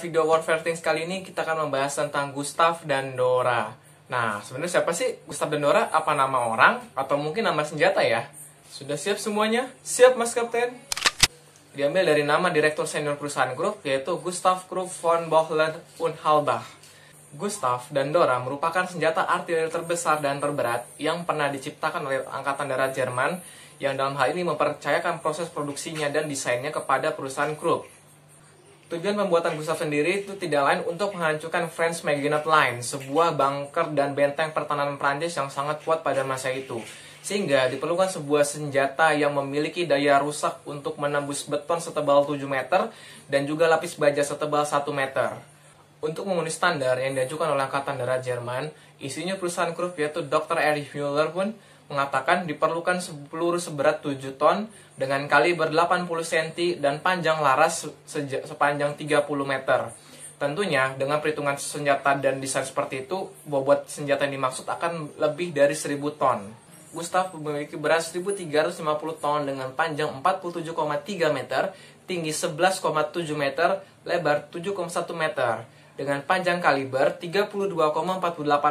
Video Warfare Things kali ini kita akan membahas tentang Gustav dan Dora. Nah, sebenarnya siapa sih Gustav dan Dora? Apa nama orang atau mungkin nama senjata ya? Sudah siap semuanya? Siap Mas Kapten? Diambil dari nama direktur senior perusahaan Krupp, yaitu Gustav Krupp von Bohlen und Halbach. Gustav dan Dora merupakan senjata artileri terbesar dan terberat yang pernah diciptakan oleh Angkatan Darat Jerman, yang dalam hal ini mempercayakan proses produksinya dan desainnya kepada perusahaan Krupp. Tujuan pembuatan Gustav sendiri itu tidak lain untuk menghancurkan French Maginot Line, sebuah bunker dan benteng pertahanan Prancis yang sangat kuat pada masa itu. Sehingga diperlukan sebuah senjata yang memiliki daya rusak untuk menembus beton setebal 7 meter dan juga lapis baja setebal 1 meter. Untuk memenuhi standar yang diajukan oleh Angkatan Darat Jerman, isinya perusahaan Krupp yaitu Dr. Erich Müller pun mengatakan diperlukan peluru seberat 7 ton dengan kaliber 80 cm dan panjang laras sepanjang 30 meter. Tentunya dengan perhitungan senjata dan desain seperti itu, bobot senjata yang dimaksud akan lebih dari 1000 ton. Gustav memiliki berat 1350 ton dengan panjang 47,3 meter, tinggi 11,7 meter, lebar 7,1 meter. Dengan panjang kaliber 32,48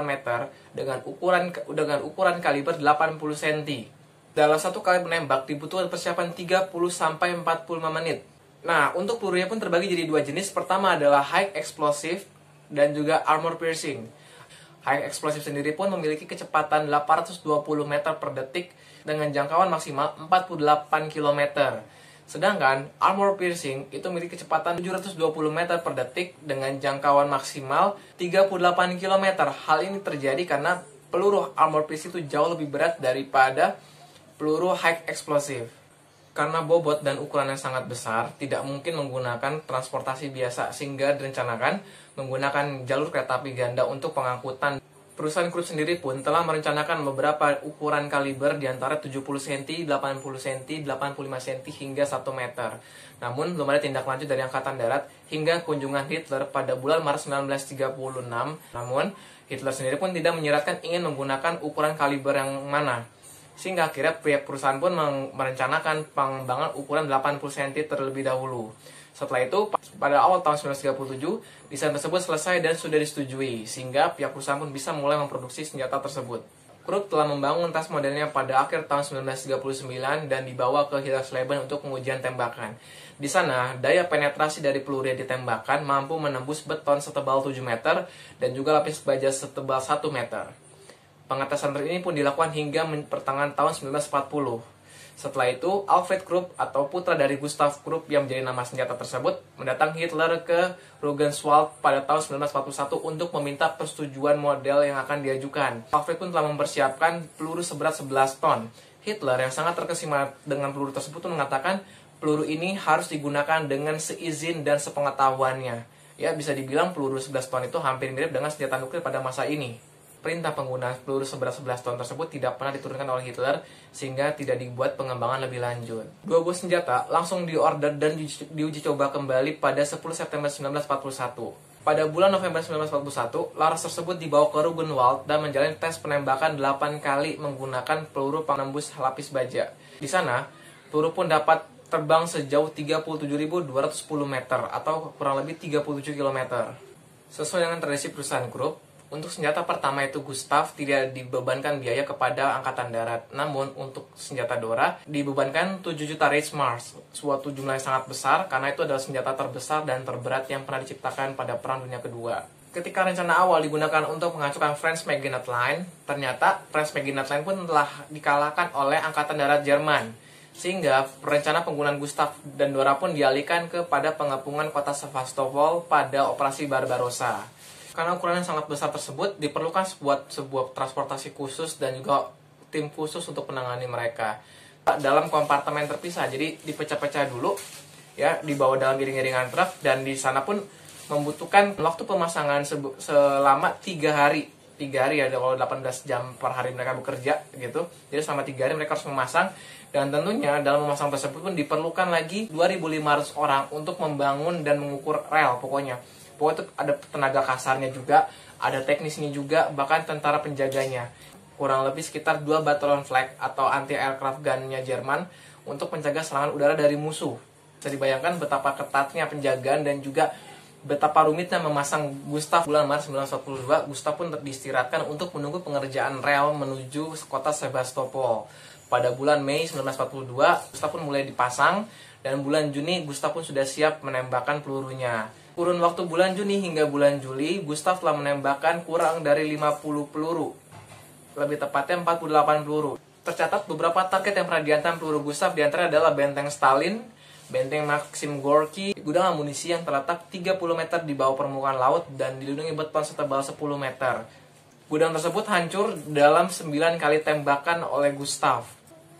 meter dengan ukuran kaliber 80 cm. Dalam satu kali menembak dibutuhkan persiapan 30 sampai 45 menit. Nah, untuk pelurunya pun terbagi jadi dua jenis. Pertama adalah high explosive dan juga armor piercing. High explosive sendiri pun memiliki kecepatan 820 meter per detik dengan jangkauan maksimal 48 km. Sedangkan armor piercing itu memiliki kecepatan 720 meter per detik dengan jangkauan maksimal 38 km. Hal ini terjadi karena peluru armor piercing itu jauh lebih berat daripada peluru high explosive. Karena bobot dan ukuran yang sangat besar, tidak mungkin menggunakan transportasi biasa, sehingga direncanakan menggunakan jalur kereta api ganda untuk pengangkutan. Perusahaan Krupp sendiri pun telah merencanakan beberapa ukuran kaliber di antara 70 cm, 80 cm, 85 cm hingga 1 meter. Namun belum ada tindak lanjut dari Angkatan Darat hingga kunjungan Hitler pada bulan Maret 1936. Namun Hitler sendiri pun tidak menyiratkan ingin menggunakan ukuran kaliber yang mana. Sehingga akhirnya pihak perusahaan pun merencanakan pengembangan ukuran 80 cm terlebih dahulu. Setelah itu, pada awal tahun 1937, desain tersebut selesai dan sudah disetujui, sehingga pihak perusahaan pun bisa mulai memproduksi senjata tersebut. Krupp telah membangun tas modelnya pada akhir tahun 1939 dan dibawa ke Hillersleben untuk pengujian tembakan. Di sana, daya penetrasi dari peluru yang ditembakkan mampu menembus beton setebal 7 meter dan juga lapis baja setebal 1 meter. Pengetesan ini pun dilakukan hingga pertengahan tahun 1940. Setelah itu, Alfred Krupp atau putra dari Gustav Krupp yang menjadi nama senjata tersebut mendatangi Hitler ke Rugenswald pada tahun 1941 untuk meminta persetujuan model yang akan diajukan. Alfred pun telah mempersiapkan peluru seberat 11 ton. Hitler yang sangat terkesima dengan peluru tersebut pun mengatakan peluru ini harus digunakan dengan seizin dan sepengetahuannya. Ya, bisa dibilang peluru 11 ton itu hampir mirip dengan senjata nuklir pada masa ini. Perintah penggunaan peluru seberat 11 ton tersebut tidak pernah diturunkan oleh Hitler, sehingga tidak dibuat pengembangan lebih lanjut. Dua buah senjata langsung diorder dan diuji coba kembali pada 10 September 1941. Pada bulan November 1941, laras tersebut dibawa ke Ruggenwald dan menjalani tes penembakan 8 kali menggunakan peluru penembus lapis baja. Di sana, peluru pun dapat terbang sejauh 37.210 meter atau kurang lebih 37 km. Sesuai dengan tradisi perusahaan Krupp, untuk senjata pertama itu Gustav tidak dibebankan biaya kepada Angkatan Darat. Namun untuk senjata Dora dibebankan 7 juta Reichsmark, suatu jumlah yang sangat besar karena itu adalah senjata terbesar dan terberat yang pernah diciptakan pada Perang Dunia Kedua. Ketika rencana awal digunakan untuk menghancurkan French Maginot Line, ternyata French Maginot Line pun telah dikalahkan oleh Angkatan Darat Jerman. Sehingga rencana penggunaan Gustav dan Dora pun dialihkan kepada pengepungan kota Sevastopol pada Operasi Barbarossa. Karena ukuran yang sangat besar tersebut, diperlukan sebuah transportasi khusus dan juga tim khusus untuk menangani mereka. Dalam kompartemen terpisah, jadi dipecah-pecah dulu, ya, dibawa dalam iring-iringan truk, dan di sana pun membutuhkan waktu pemasangan selama 3 hari. 3 hari ya, kalau 18 jam per hari mereka bekerja, gitu. Jadi selama 3 hari mereka harus memasang, dan tentunya dalam memasang tersebut pun diperlukan lagi 2.500 orang untuk membangun dan mengukur rel, pokoknya itu ada tenaga kasarnya juga, ada teknisnya juga, bahkan tentara penjaganya. Kurang lebih sekitar 2 batalion Flak atau anti-aircraft gun-nya Jerman untuk mencegah serangan udara dari musuh. Bisa dibayangkan betapa ketatnya penjagaan dan juga Betapa rumitnya memasang Gustav bulan Maret 1942, Gustav pun diistirahatkan untuk menunggu pengerjaan rel menuju kota Sebastopol. Pada bulan Mei 1942, Gustav pun mulai dipasang, dan bulan Juni Gustav pun sudah siap menembakkan pelurunya. Kurun waktu bulan Juni hingga bulan Juli, Gustav telah menembakkan kurang dari 50 peluru. Lebih tepatnya 48 peluru. Tercatat beberapa target yang pernah dihantam peluru Gustav, diantara adalah benteng Stalin, benteng Maxim Gorky, gudang amunisi yang terletak 30 meter di bawah permukaan laut dan dilindungi beton setebal 10 meter. Gudang tersebut hancur dalam 9 kali tembakan oleh Gustav.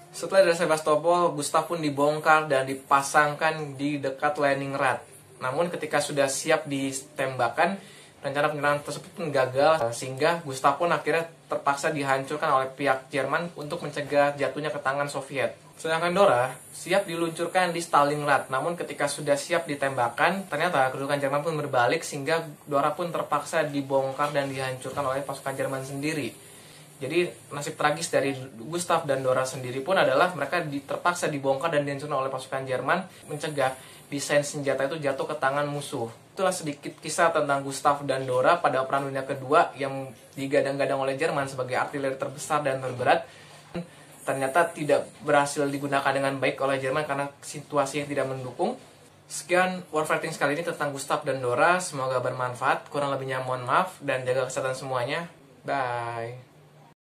Setelah dari Sebastopol, Gustav pun dibongkar dan dipasangkan di dekat Leningrad. Namun ketika sudah siap ditembakkan, rencana penyerangan tersebut pun gagal, sehingga Gustav pun akhirnya terpaksa dihancurkan oleh pihak Jerman untuk mencegah jatuhnya ke tangan Soviet. Sedangkan Dora siap diluncurkan di Stalingrad, namun ketika sudah siap ditembakkan, ternyata kedudukan Jerman pun berbalik, sehingga Dora pun terpaksa dibongkar dan dihancurkan oleh pasukan Jerman sendiri. Jadi nasib tragis dari Gustav dan Dora sendiri pun adalah mereka terpaksa dibongkar dan dihancurkan oleh pasukan Jerman, mencegah desain senjata itu jatuh ke tangan musuh. Itulah sedikit kisah tentang Gustav dan Dora pada Perang Dunia Kedua yang digadang-gadang oleh Jerman sebagai artileri terbesar dan terberat. Ternyata tidak berhasil digunakan dengan baik oleh Jerman karena situasi yang tidak mendukung. Sekian War Fighting kali ini tentang Gustav dan Dora. Semoga bermanfaat. Kurang lebihnya mohon maaf dan jaga kesehatan semuanya. Bye.